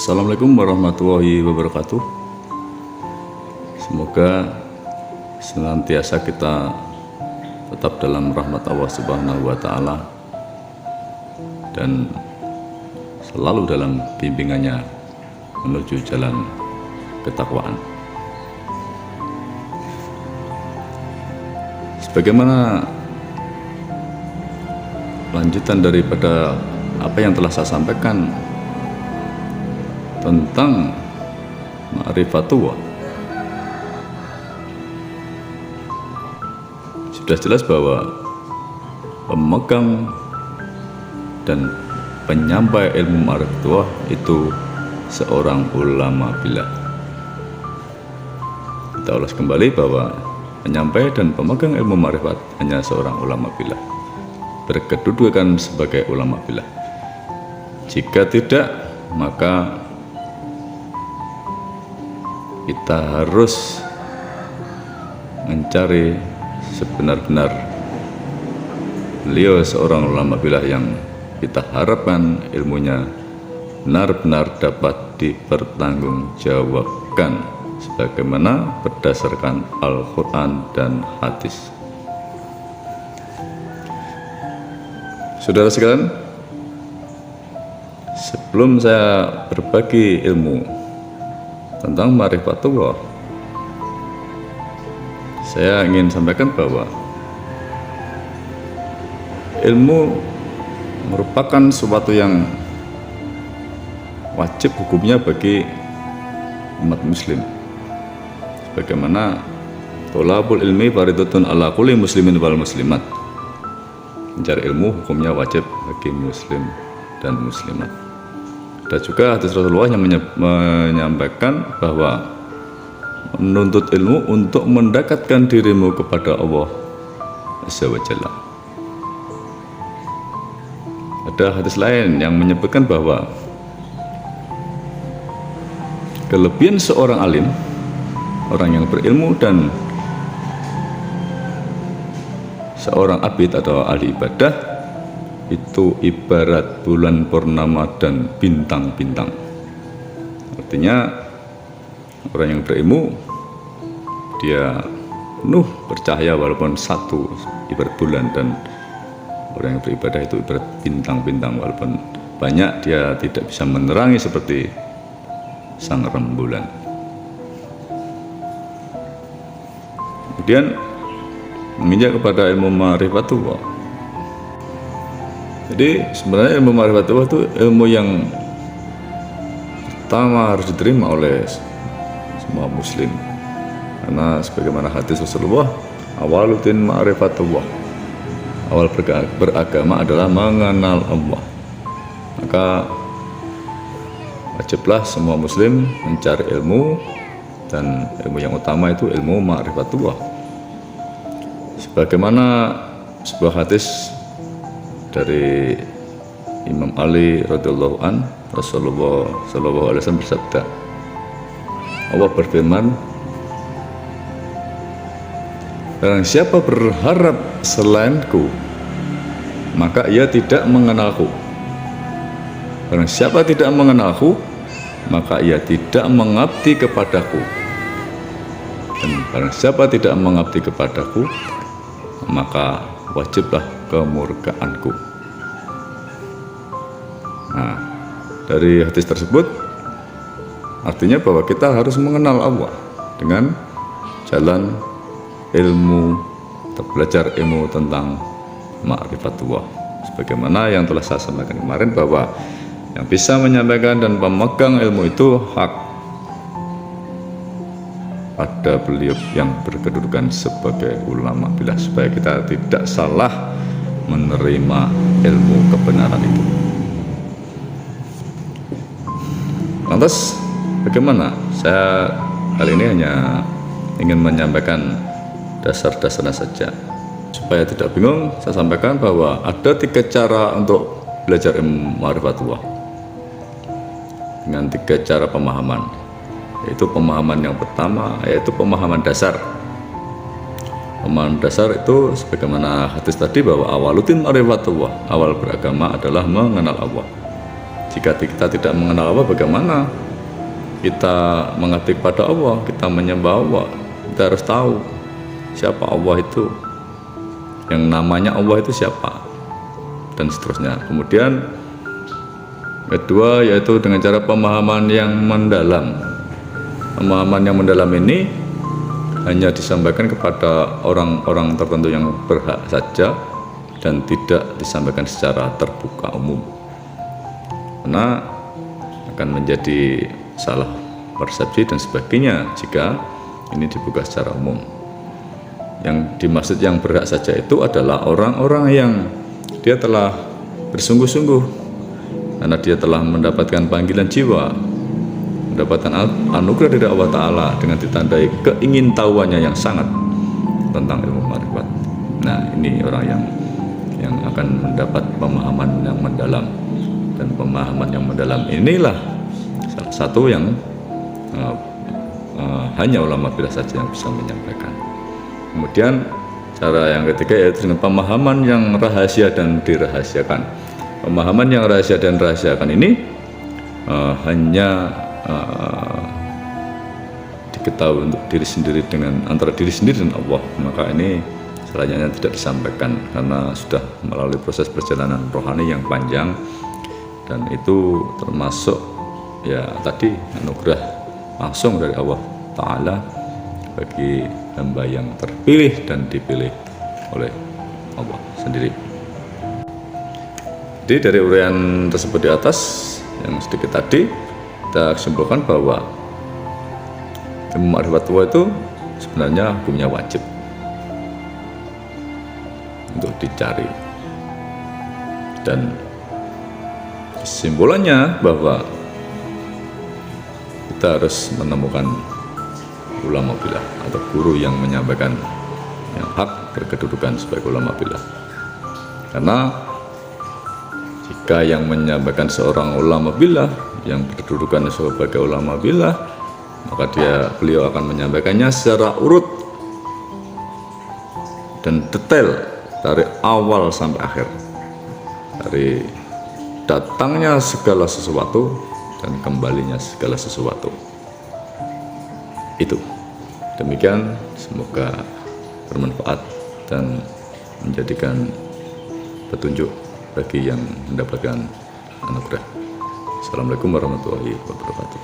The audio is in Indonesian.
Assalamualaikum warahmatullahi wabarakatuh. Semoga senantiasa kita tetap dalam rahmat Allah Subhanahu wa Ta'ala dan selalu dalam bimbingannya menuju jalan ketakwaan. Sebagaimana lanjutan daripada apa yang telah saya sampaikan tentang ma'rifatullah, sudah jelas bahwa pemegang dan penyampai ilmu ma'rifatullah itu seorang ulama billah. Kita ulas kembali bahwa penyampai dan pemegang ilmu ma'rifat hanya seorang ulama billah, berkedudukan sebagai ulama billah. Jika tidak, maka kita harus mencari sebenar-benar beliau seorang ulama billah yang kita harapkan ilmunya benar-benar dapat dipertanggungjawabkan sebagaimana berdasarkan Al-Quran dan hadis. Saudara sekalian, sebelum saya berbagi ilmu tentang ma'rifatullah, saya ingin sampaikan bahwa ilmu merupakan sesuatu yang wajib hukumnya bagi umat muslim, sebagaimana tholabul ilmi fardhatun ala kulli muslimin wal muslimat. Mencari ilmu hukumnya wajib bagi muslim dan muslimat. Ada juga hadis Rasulullah yang menyampaikan bahwa menuntut ilmu untuk mendekatkan dirimu kepada Allah Azza wa Jalla. Ada hadis lain yang menyebutkan bahwa kelebihan seorang alim, orang yang berilmu, dan seorang abid atau ahli ibadah itu ibarat bulan purnama dan bintang-bintang. Artinya orang yang berilmu dia penuh bercahaya walaupun satu ibarat bulan, dan orang yang beribadah itu ibarat bintang-bintang walaupun banyak dia tidak bisa menerangi seperti sang rembulan. Kemudian menginjak kepada ilmu ma'rifatullah. Jadi sebenarnya ilmu ma'rifatullah itu ilmu yang pertama harus diterima oleh semua muslim, karena sebagaimana hadis Rasulullah, awaluddin ma'rifatullah, awal beragama adalah mengenal Allah. Maka wajiblah semua muslim mencari ilmu, dan ilmu yang utama itu ilmu ma'rifatullah. Sebagaimana sebuah hadis dari Imam Ali radhiyallahu an, Rasulullah sallallahu alaihi wasallam bersabda, Allah berfirman, barang siapa berharap selainku, maka ia tidak mengenalku. Barang siapa tidak mengenalku, maka ia tidak mengabdi kepadaku. Dan barang siapa tidak mengabdi kepadaku, maka wajiblah kemurkaanku. Nah, dari hadis tersebut artinya bahwa kita harus mengenal Allah dengan jalan ilmu, belajar ilmu tentang ma'rifatullah. Sebagaimana yang telah saya sampaikan kemarin bahwa yang bisa menyampaikan dan pemegang ilmu itu hak pada beliau yang berkedudukan sebagai ulama billah, supaya kita tidak salah menerima ilmu kebenaran itu. Lantas bagaimana? Saya kali ini hanya ingin menyampaikan dasar-dasarnya saja. Supaya tidak bingung, saya sampaikan bahwa ada 3 cara untuk belajar ilmu ma'rifatullah dengan 3 cara pemahaman. Yaitu pemahaman yang pertama, yaitu pemahaman dasar. Pemahaman dasar itu sebagaimana hadis tadi bahwa awaluddin ma'rifatullah, awal beragama adalah mengenal Allah. Jika kita tidak mengenal Allah, bagaimana kita mengabdi kepada Allah, kita menyembah Allah? Kita harus tahu siapa Allah itu, yang namanya Allah itu siapa, dan seterusnya. Kemudian kedua yaitu dengan cara pemahaman yang mendalam. Pemahaman yang mendalam ini hanya disampaikan kepada orang-orang tertentu yang berhak saja dan tidak disampaikan secara terbuka umum, karena akan menjadi salah persepsi dan sebagainya jika ini dibuka secara umum. Yang dimaksud yang berhak saja itu adalah orang-orang yang dia telah bersungguh-sungguh karena dia telah mendapatkan panggilan jiwa, mendapatkan anugerah dari Allah Ta'ala dengan ditandai keingintahuannya yang sangat tentang ilmu ma'rifat. Nah, ini orang yang akan mendapat pemahaman yang mendalam, dan pemahaman yang mendalam inilah salah satu yang hanya ulama billah saja yang bisa menyampaikan. Kemudian cara yang ketiga yaitu dengan pemahaman yang rahasia dan dirahasiakan. Pemahaman yang rahasia dan dirahasiakan ini hanya diketahui untuk diri sendiri, dengan antara diri sendiri dan Allah. Maka ini selanjutnya tidak disampaikan karena sudah melalui proses perjalanan rohani yang panjang, dan itu termasuk ya tadi anugerah langsung dari Allah Ta'ala bagi hamba yang terpilih dan dipilih oleh Allah sendiri. Jadi dari uraian tersebut di atas yang sedikit tadi, kita simpulkan bahwa ilmu ma'rifat Allah itu sebenarnya hukumnya wajib untuk dicari, dan kesimpulannya bahwa kita harus menemukan ulama billah atau guru yang menyampaikan yang hak berkedudukan sebagai ulama billah. Karena jika yang menyampaikan seorang ulama billah yang berkedudukan sebagai ulama billah, maka beliau akan menyampaikannya secara urut dan detail dari awal sampai akhir, dari datangnya segala sesuatu dan kembalinya segala sesuatu. Itu demikian, semoga bermanfaat dan menjadikan petunjuk bagi yang mendapatkan anugerah. Assalamualaikum warahmatullahi wabarakatuh.